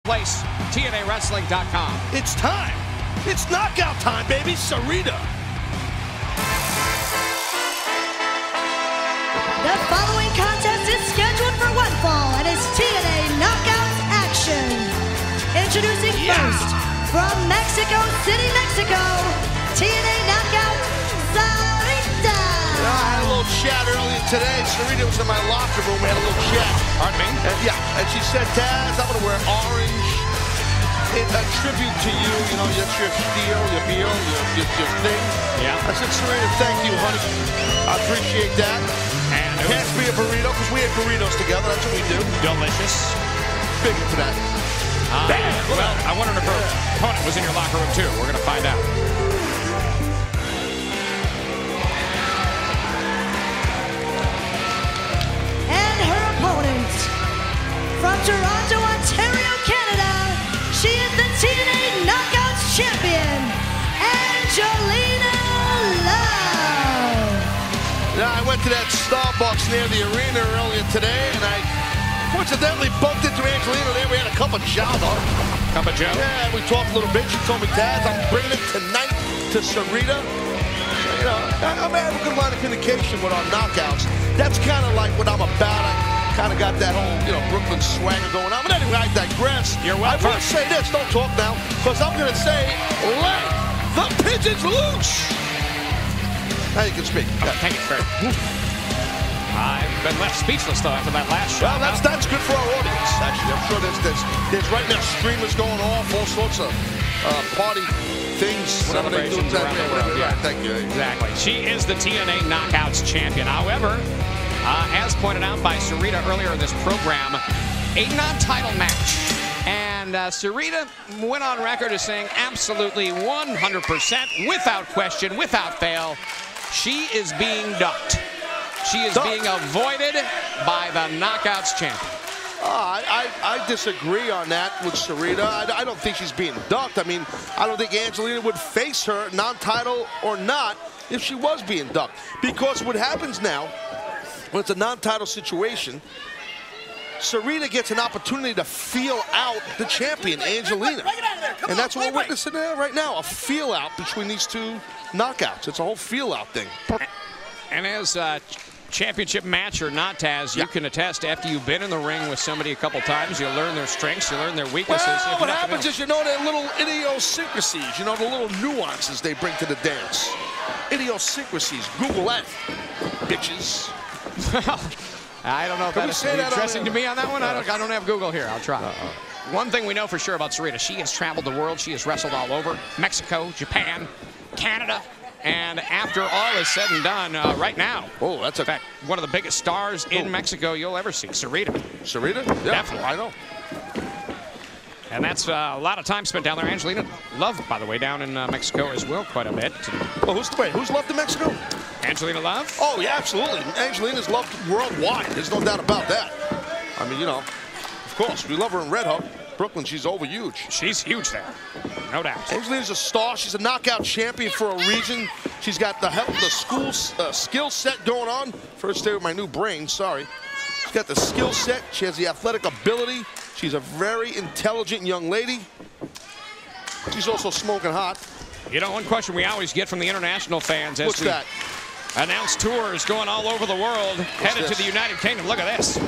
Place, TNAWrestling.com. It's time. It's knockout time, baby. Sarita. The following contest is scheduled for one fall and is TNA Knockout action. Introducing first, from Mexico City, Mexico, TNA Knockout, Sarita. I had a little chat earlier today. Sarita was in my locker room. We had a little chat. Pardon me? And she said, Taz, I'm going to wear orange in a tribute to you. You know, that's your deal, your meal, your thing. Yeah. I said, Sarita, thank you, honey. I appreciate that. And Can't be a burrito because we ate burritos together. That's what we do. delicious. Big into that. Well, I wondered if her opponent was in your locker room too. We're going to find out. And her opponent, from Toronto, Ontario, Canada, she is the TNA Knockouts champion, Angelina. Yeah, I went to that Starbucks near the arena earlier today, and I coincidentally bumped into Angelina there. We had a cup of java. Cup of joe? Yeah, we talked a little bit. She told me, Dad, I'm bringing it tonight to Sarita. So, you know, I'm having a good line of communication with our knockouts. That's kind of like what I'm about. I kind of got that whole, you know, Brooklyn swagger going on. But anyway, I digress. You're welcome. I will say this. Don't talk now, because I'm going to say, let the pigeons loose. Now you can speak. Oh, thank you, Kurt. I've been left speechless, though, after that last shot. Well, that's good for our audience, actually. I'm sure there's right now streamers going off, all sorts of party things. Whatever they do. Celebrations around the world. Yeah, thank you. Exactly. She is the TNA Knockouts champion. However, as pointed out by Sarita earlier in this program, a non-title match. And Sarita went on record as saying absolutely 100%, without question, without fail, she is being ducked. She is being avoided by the Knockouts champion. I disagree on that with Sarita. I don't think she's being ducked. I mean, I don't think Angelina would face her, non-title or not, if she was being ducked. Because what happens now, when it's a non-title situation, Sarita gets an opportunity to feel out the champion, Angelina. And that's what we're witnessing there right now, a feel out between these two knockouts. It's a whole feel out thing. And as championship match or not, Taz, you can attest, after you've been in the ring with somebody a couple times, you learn their strengths, you learn their weaknesses. Well, what happens is, you know, their little idiosyncrasies, you know, the little nuances they bring to the dance. Idiosyncrasies. Google that, bitches. I don't know if that's interesting to me on that one. I don't have Google here. I'll try. One thing we know for sure about Sarita, she has traveled the world. She has wrestled all over. Mexico, Japan, Canada. And after all is said and done, right now, in fact, one of the biggest stars in Mexico you'll ever see, Sarita. Sarita? Yeah, definitely. I know. And that's a lot of time spent down there. Angelina Love, by the way, down in Mexico as well, quite a bit. Oh, who's loved in Mexico? Angelina Love? Oh, yeah, absolutely. Angelina's loved worldwide. There's no doubt about that. I mean, you know, of course, we love her in Red Hook. Brooklyn, she's over huge. She's huge there, no doubt. Angelina's a star. She's a knockout champion for a reason. She's got the skill set going on. First day with my new brain, sorry. She's got the skill set. She has the athletic ability. She's a very intelligent young lady. She's also smoking hot. You know, one question we always get from the international fans as we announce tours going all over the world, headed to the United Kingdom. Look at this.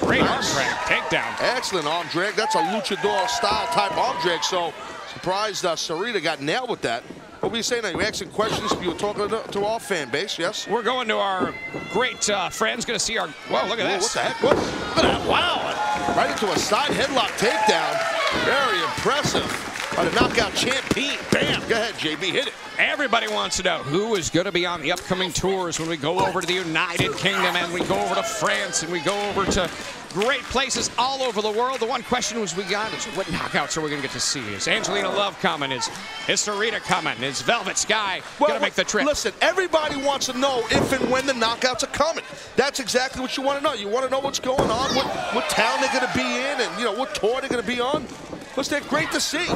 Great arm drag, takedown. Excellent arm drag. That's a luchador style type arm drag. So surprised Sarita got nailed with that. What were you saying now? You asking questions? You were talking to our fan base, yes? We're going to our great friends. Going to see our. Whoa, look at this. What the heck? Look at that. Wow. Right into a side headlock takedown. Very impressive. By the knockout champion. Bam. Go ahead, JB. Hit it. Everybody wants to know who is going to be on the upcoming tours when we go over to the United Kingdom and we go over to France and we go over to great places all over the world. The one question we got is, what knockouts are we going to get to see? Is Angelina Love coming? Is Sarita coming? Is Velvet Sky going to make the trip? Listen, everybody wants to know if and when the knockouts are coming. That's exactly what you want to know. You want to know what's going on, what town they're going to be in, and, you know, what tour they're going to be on. Because they're great to see.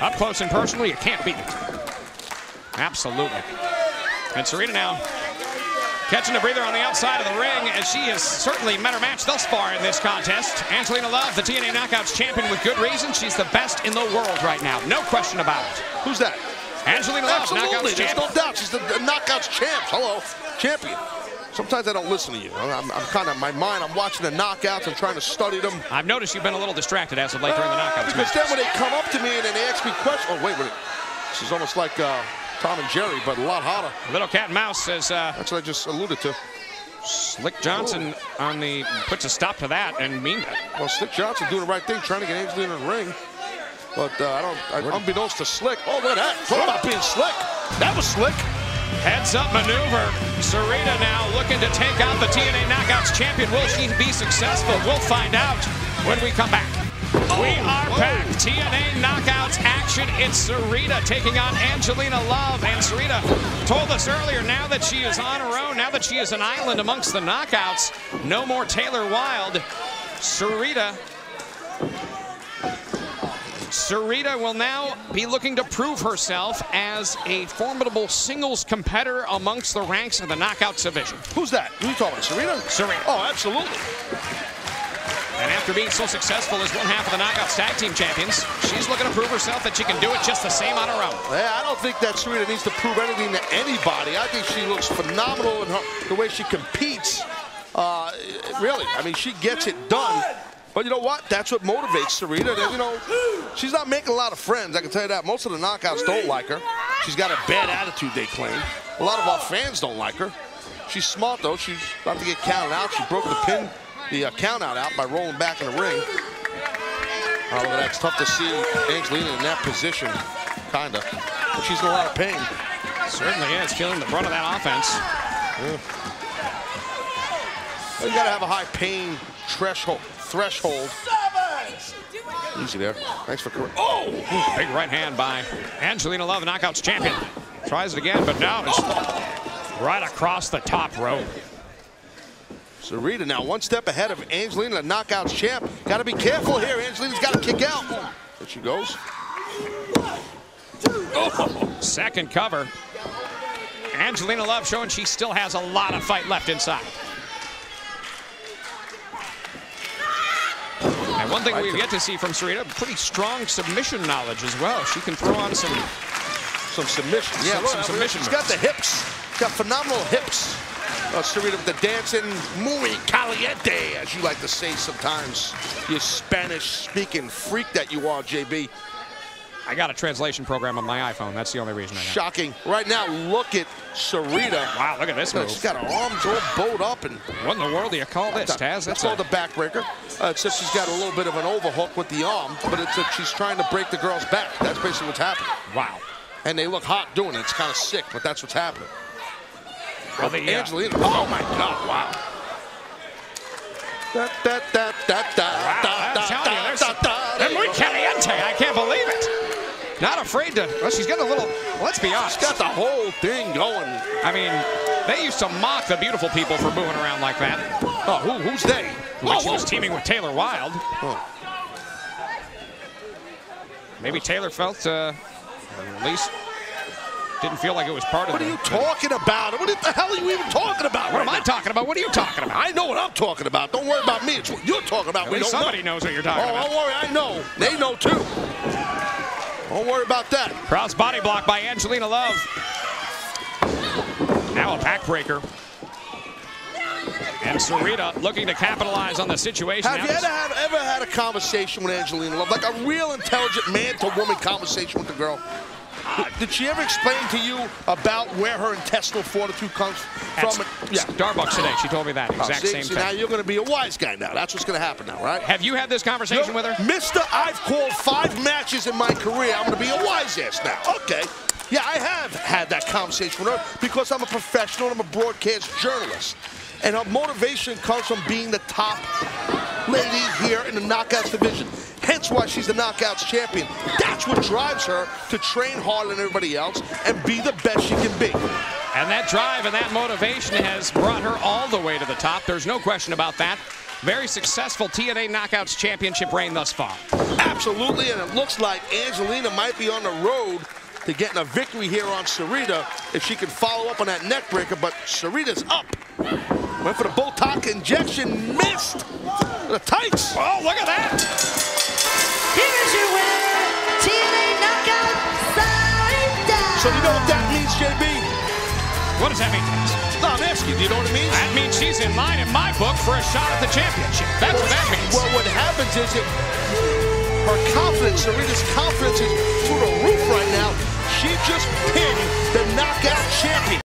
Up close and personal, you can't beat it. Absolutely. And Sarita now Catching a breather on the outside of the ring, as she has certainly met her match thus far in this contest. Angelina Love, the TNA Knockouts champion, with good reason. She's the best in the world right now. No question about it. Who's that? Angelina Love, Knockouts there's champion. no doubt. She's the Knockouts champ. Hello, champion. Sometimes I don't listen to you. I'm kind of, my mind, I'm watching the Knockouts. I'm trying to study them. I've noticed you've been a little distracted as of late during the Knockouts. Because then when they come up to me and then they ask me questions. Oh, wait a minute. This is almost like Tom and Jerry, but a lot hotter. Little cat and mouse says. That's what I just alluded to. Slick Johnson on the puts a stop to that and mean that. Well, Slick Johnson doing the right thing, trying to get Angelina in the ring. But unbeknownst to Slick. Oh, look at that. Talk about being slick. That was slick. Heads up maneuver. Sarita now looking to take out the TNA Knockouts champion. Will she be successful? We'll find out when we come back. We are back. TNA Knockouts action. It's Sarita taking on Angelina Love. And Sarita told us earlier, now that she is on her own, now that she is an island amongst the Knockouts, no more Taylor Wilde. Sarita will now be looking to prove herself as a formidable singles competitor amongst the ranks of the Knockouts division. Who's that? Who are you talking about? Sarita? Sarita. Oh, absolutely. And after being so successful as one half of the Knockouts Tag Team Champions, she's looking to prove herself that she can do it just the same on her own. Yeah, I don't think that Sarita needs to prove anything to anybody. I think she looks phenomenal in the way she competes. Really, I mean, she gets it done. But you know what? That's what motivates Sarita. You know, she's not making a lot of friends, I can tell you that. Most of the Knockouts don't like her. She's got a bad attitude, they claim. A lot of our fans don't like her. She's smart, though. She's about to get counted out. She broke the count out by rolling back in the ring. Oh, look at that. It's tough to see Angelina in that position, kind of. But she's in a lot of pain. Certainly is, feeling the brunt of that offense. Yeah. Well, you got to have a high pain threshold. Easy there. Thanks for correcting. Oh! Big right hand by Angelina Love, Knockouts champion. Tries it again, but now it's right across the top rope. Sarita now one step ahead of Angelina, the Knockouts champ. Got to be careful here. Angelina's got to kick out. There she goes. Oh, second cover. Angelina Love showing she still has a lot of fight left inside. And one thing we've yet to see from Sarita, pretty strong submission knowledge as well. She can throw on some submissions. Yeah, some submission. She's got the hips. She's got phenomenal hips. Sarita with the dancing muy caliente, as you like to say sometimes. You Spanish-speaking freak that you are, JB. I got a translation program on my iPhone. That's the only reason I know. Shocking. Right now, look at Sarita. Wow, look at this move. She's got her arms all bowed up. And what in the world do you call this, Taz? That's called the backbreaker. Except she's got a little bit of an overhook with the arm, but it's she's trying to break the girl's back. That's basically what's happening. Wow. And they look hot doing it. It's kind of sick, but that's what's happening. Well, Angelina. Oh, my God. Wow. I'm telling you, they're muy caliente. I can't believe it. Not afraid to. Well, she's got a little. Let's be honest. She's got the whole thing going. I mean, they used to mock the beautiful people for moving around like that. Oh, who's they? Like she was teaming with Taylor Wilde. Oh. Maybe Taylor felt, at least, didn't feel like it was part of it. What are you talking about? What the hell are you even talking about? What am I talking about? What are you talking about? I know what I'm talking about. Don't worry about me. It's what you're talking about. At least somebody knows what you're talking about. Oh, don't worry. I know. They know, too. Don't worry about that. Cross body block by Angelina Love. Now a backbreaker. And Sarita looking to capitalize on the situation. Have you ever had a conversation with Angelina Love? Like a real intelligent man-to-woman conversation with the girl? Did she ever explain to you about where her intestinal fortitude comes from? Yeah, Starbucks today. She told me that exact same thing. Now you're going to be a wise guy now. That's what's going to happen now, right? Have you had this conversation with her? Mister, I've called 5 matches in my career. I'm going to be a wise ass now. Okay. Yeah, I have had that conversation with her because I'm a professional and I'm a broadcast journalist. And her motivation comes from being the top lady here in the Knockouts division. Hence why she's the Knockouts champion. That's what drives her to train harder than everybody else and be the best she can be. And that drive and that motivation has brought her all the way to the top. There's no question about that. Very successful TNA Knockouts championship reign thus far. Absolutely, and it looks like Angelina might be on the road to getting a victory here on Sarita if she can follow up on that neck breaker, but Sarita's up. Went for the Botox injection, missed. The tights. Oh, look at that. Here is your winner, TNA Knockout, Sarita. So you know what that means, JB? What does that mean? No, I'm asking you, do you know what it means? That means she's in line in my book for a shot at the championship. That's what that means. Well, what happens is that her confidence, Sarita's confidence is through the roof right now. She just pinned the knockout champion.